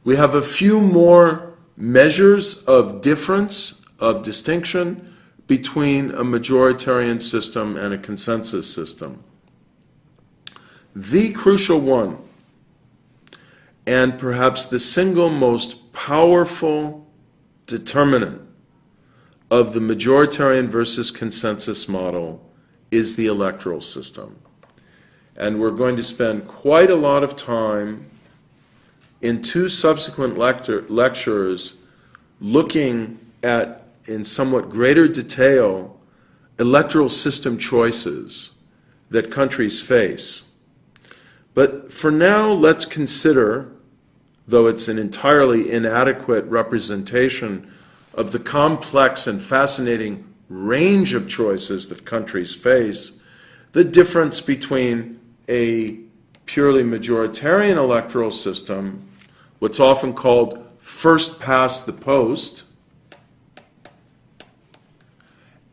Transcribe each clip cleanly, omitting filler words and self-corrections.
We have a few more measures of difference, of distinction between a majoritarian system and a consensus system. The crucial one, and perhaps the single most powerful determinant of the majoritarian versus consensus model, is the electoral system. And we're going to spend quite a lot of time in two subsequent lectures looking at, in somewhat greater detail, electoral system choices that countries face. But for now, let's consider, though it's an entirely inadequate representation of the complex and fascinating range of choices that countries face, the difference between a purely majoritarian electoral system, what's often called first past the post,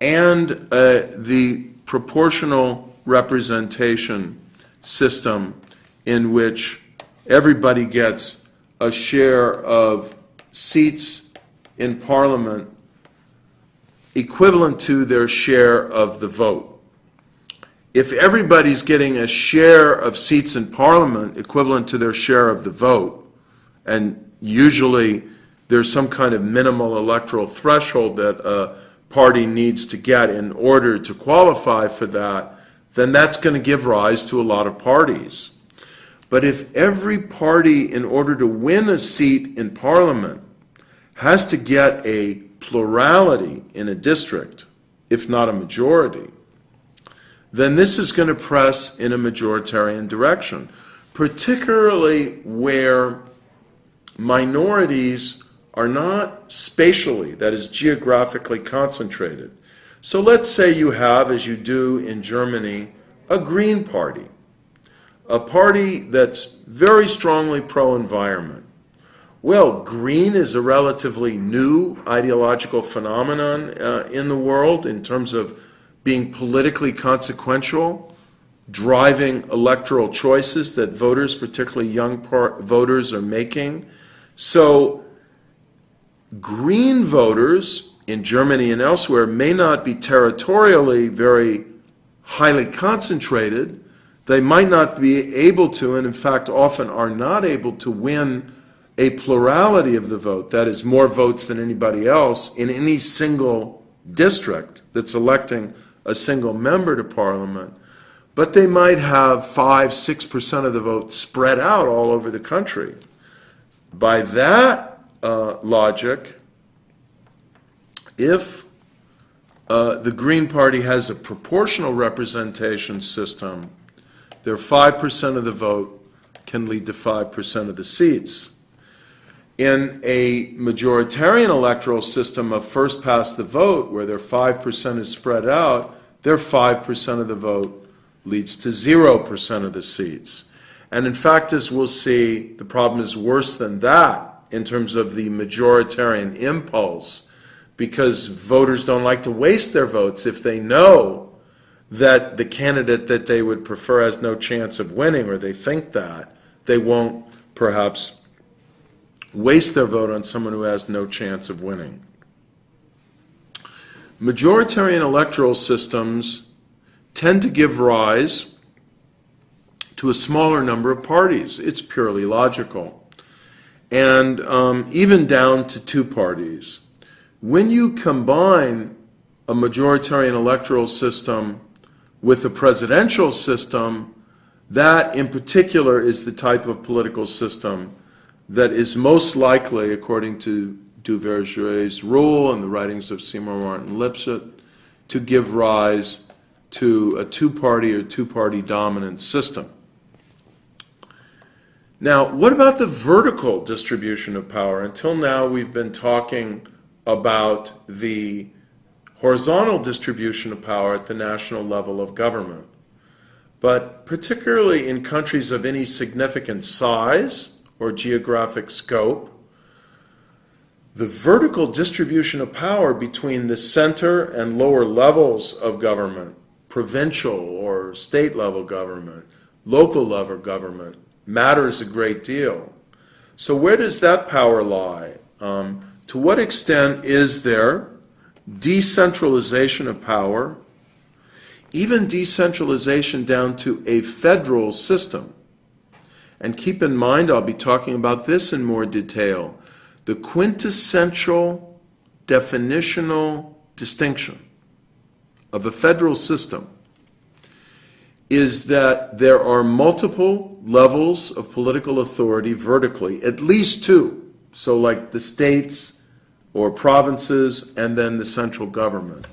and the proportional representation system in which everybody gets a share of seats in Parliament equivalent to their share of the vote. If everybody's getting a share of seats in Parliament equivalent to their share of the vote, and usually there's some kind of minimal electoral threshold that a party needs to get in order to qualify for that, then that's going to give rise to a lot of parties. But if every party, in order to win a seat in Parliament, has to get a plurality in a district, if not a majority, then this is going to press in a majoritarian direction, particularly where minorities are not spatially, that is geographically concentrated. So let's say you have, as you do in Germany, a Green Party, a party that's very strongly pro-environment. Well, green is a relatively new ideological phenomenon in the world in terms of being politically consequential, driving electoral choices that voters, particularly young voters, are making. So green voters in Germany and elsewhere may not be territorially very highly concentrated. They might not be able to, and in fact often are not able to, win a plurality of the vote, that is more votes than anybody else in any single district that's electing a single member to Parliament, but they might have 5-6% of the vote spread out all over the country. By that logic, if the Green Party has a proportional representation system, their 5% of the vote can lead to 5% of the seats. In a majoritarian electoral system of first past the vote, where their 5% is spread out, their 5% of the vote leads to 0% of the seats. And in fact, as we'll see, the problem is worse than that in terms of the majoritarian impulse, because voters don't like to waste their votes if they know that the candidate that they would prefer has no chance of winning, or they think that, they won't perhaps waste their vote on someone who has no chance of winning. Majoritarian electoral systems tend to give rise to a smaller number of parties. It's purely logical. And even down to 2 parties. When you combine a majoritarian electoral system with a presidential system, that in particular is the type of political system that is most likely, according to Duverger's rule and the writings of Seymour Martin Lipset, to give rise to a 2-party or 2-party dominant system. Now, what about the vertical distribution of power? Until now, we've been talking about the horizontal distribution of power at the national level of government. But particularly in countries of any significant size or geographic scope, the vertical distribution of power between the center and lower levels of government, provincial or state level government, local level government, matters a great deal. So where does that power lie? To what extent is there decentralization of power, even decentralization down to a federal system? And keep in mind, I'll be talking about this in more detail, the quintessential definitional distinction of a federal system is that there are multiple levels of political authority vertically, at least two. So like the states or provinces and then the central government.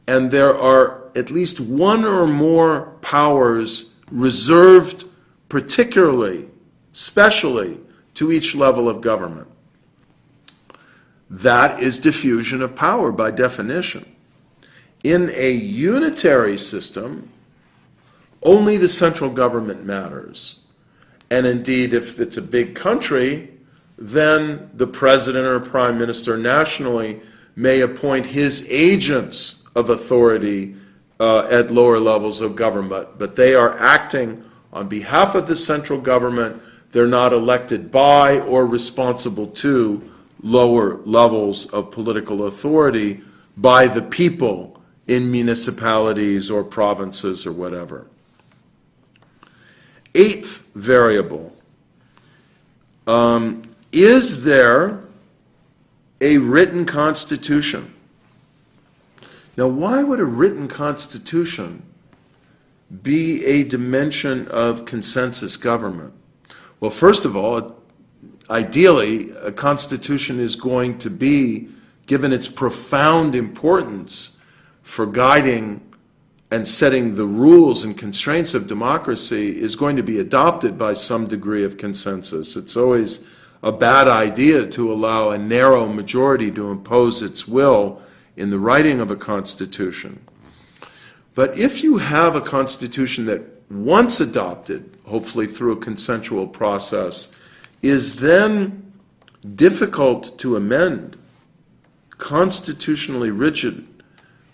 And there are at least one or more powers reserved particularly, specially, to each level of government. That is diffusion of power by definition. In a unitary system, only the central government matters. And indeed, if it's a big country, then the president or prime minister nationally may appoint his agents of authority at lower levels of government. But they are acting on behalf of the central government. They're not elected by or responsible to lower levels of political authority by the people in municipalities or provinces or whatever. Eighth variable, is there a written constitution? Now, why would a written constitution be a dimension of consensus government? Well, first of all, ideally, a constitution is going to be, given its profound importance for guiding and setting the rules and constraints of democracy, is going to be adopted by some degree of consensus. It's always a bad idea to allow a narrow majority to impose its will in the writing of a constitution. But if you have a constitution that once adopted, hopefully through a consensual process, is then difficult to amend, constitutionally rigid,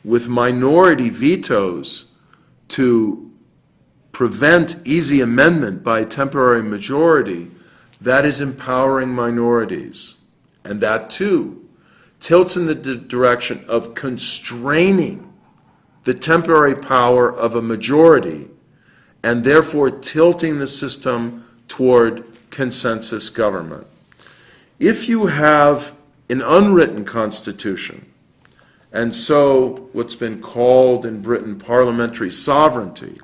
with minority vetoes to prevent easy amendment by a temporary majority, that is empowering minorities. And that too tilts in the direction of constraining the temporary power of a majority and therefore tilting the system toward consensus government. If you have an unwritten constitution, and so what's been called in Britain parliamentary sovereignty,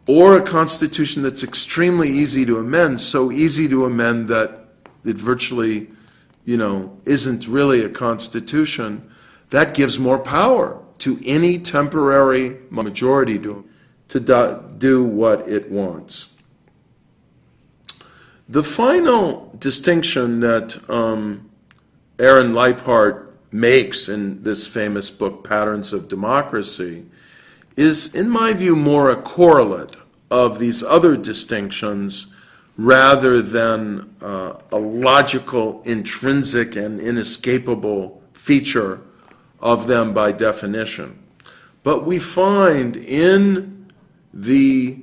or a constitution that's extremely easy to amend, so easy to amend that it virtually, isn't really a constitution, that gives more power to any temporary majority to do what it wants. The final distinction that Aaron Leiphart makes in this famous book, Patterns of Democracy, is, in my view, more a correlate of these other distinctions rather than a logical, intrinsic, and inescapable feature of them by definition. But we find in the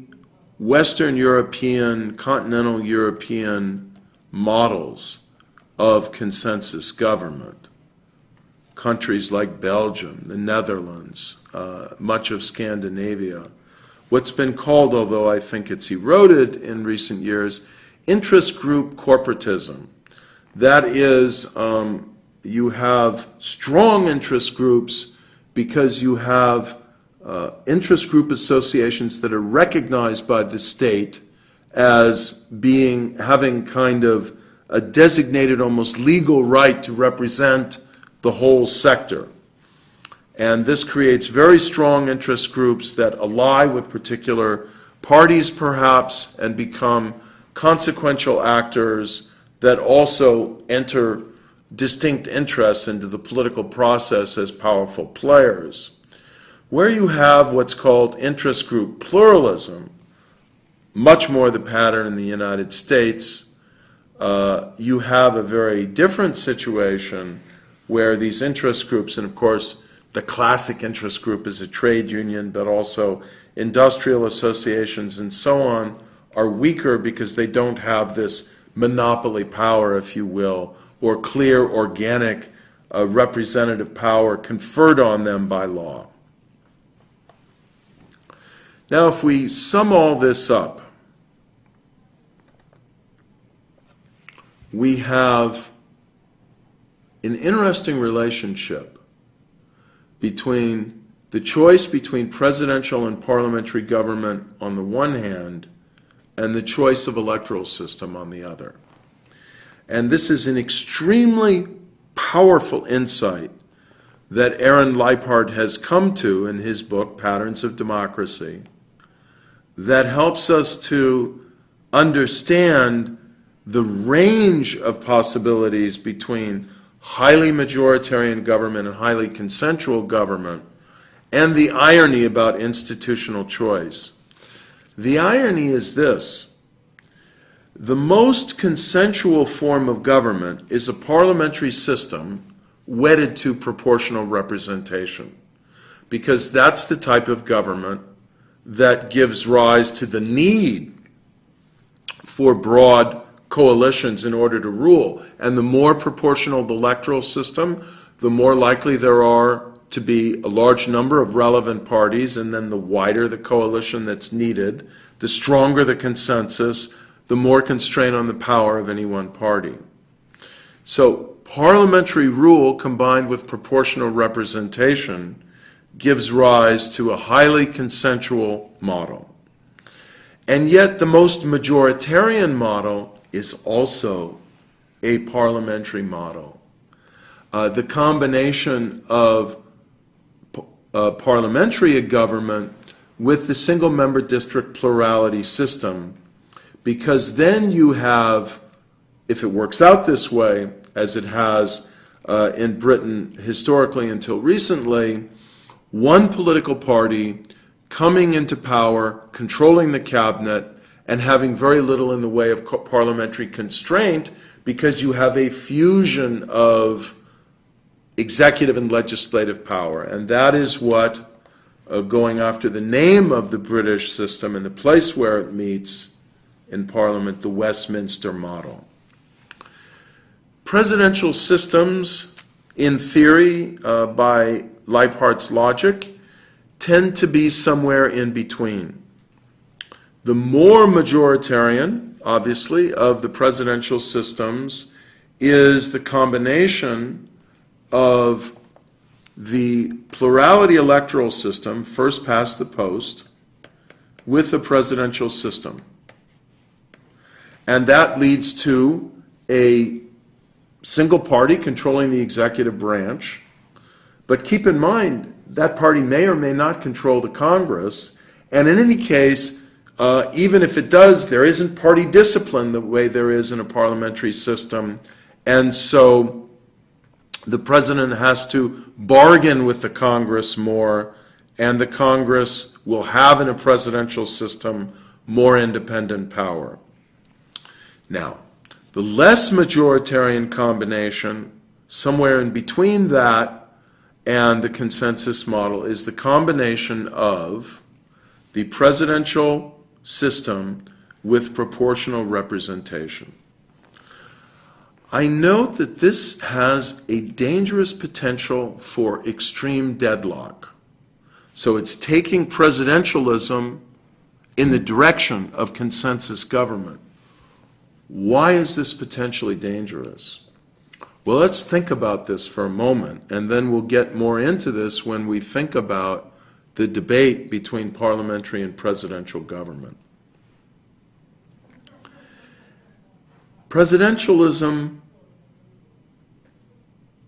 Western European, continental European models of consensus government, countries like Belgium, the Netherlands, much of Scandinavia, what's been called, although I think it's eroded in recent years, interest group corporatism. That is, you have strong interest groups because you have interest group associations that are recognized by the state as having kind of a designated, almost legal right to represent the whole sector. And this creates very strong interest groups that ally with particular parties, perhaps, and become consequential actors that also enter distinct interests into the political process as powerful players. Where you have what's called interest group pluralism, much more the pattern in the United States, you have a very different situation where these interest groups, and of course the classic interest group is a trade union, but also industrial associations and so on, are weaker because they don't have this monopoly power, if you will, or clear organic representative power conferred on them by law. Now, if we sum all this up, we have an interesting relationship between the choice between presidential and parliamentary government on the one hand and the choice of electoral system on the other. And this is an extremely powerful insight that Aaron Leipart has come to in his book, Patterns of Democracy, that helps us to understand the range of possibilities between highly majoritarian government and highly consensual government, and the irony about institutional choice. The irony is this: the most consensual form of government is a parliamentary system wedded to proportional representation, because that's the type of government that gives rise to the need for broad coalitions in order to rule. And the more proportional the electoral system, the more likely there are to be a large number of relevant parties, and then the wider the coalition that's needed, the stronger the consensus, the more constraint on the power of any one party. So parliamentary rule combined with proportional representation gives rise to a highly consensual model. And yet the most majoritarian model is also a parliamentary model. The combination of parliamentary government with the single-member district plurality system, because then you have, if it works out this way, as it has in Britain historically until recently, one political party coming into power, controlling the cabinet, and having very little in the way of parliamentary constraint, because you have a fusion of executive and legislative power. And that is what, going after the name of the British system and the place where it meets in Parliament, the Westminster model. Presidential systems, in theory, by Leipart's logic, tend to be somewhere in between. The more majoritarian, obviously, of the presidential systems is the combination of the plurality electoral system, first past the post, with the presidential system. And that leads to a single party controlling the executive branch. But keep in mind, that party may or may not control the Congress. And in any case, even if it does, there isn't party discipline the way there is in a parliamentary system. And so the president has to bargain with the Congress more, and the Congress will have in a presidential system more independent power. Now, the less majoritarian combination, somewhere in between that and the consensus model, is the combination of the presidential system with proportional representation. I note that this has a dangerous potential for extreme deadlock. So it's taking presidentialism in the direction of consensus government. Why is this potentially dangerous? Well, let's think about this for a moment, and then we'll get more into this when we think about the debate between parliamentary and presidential government. Presidentialism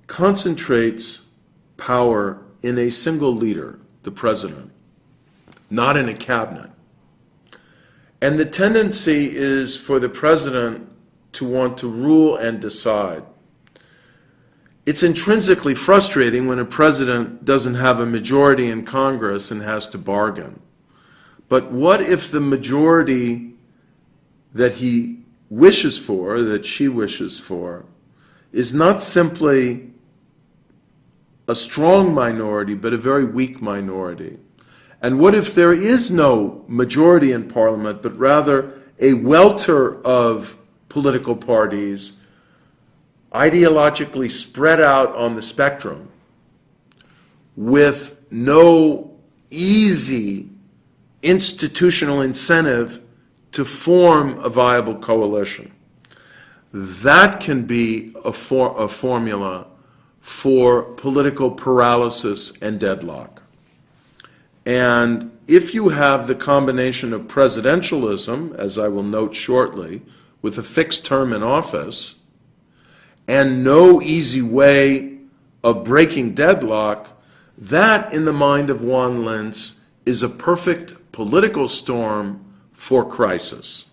concentrates power in a single leader, the president, not in a cabinet. And the tendency is for the president to want to rule and decide. It's intrinsically frustrating when a president doesn't have a majority in Congress and has to bargain. But what if the majority that he wishes for, that she wishes for, is not simply a strong minority, but a very weak minority? And what if there is no majority in Parliament, but rather a welter of political parties, ideologically spread out on the spectrum, with no easy institutional incentive to form a viable coalition. That can be a formula for political paralysis and deadlock. And if you have the combination of presidentialism, as I will note shortly, with a fixed term in office, and no easy way of breaking deadlock, that, in the mind of Juan Lentz, is a perfect political storm for crisis.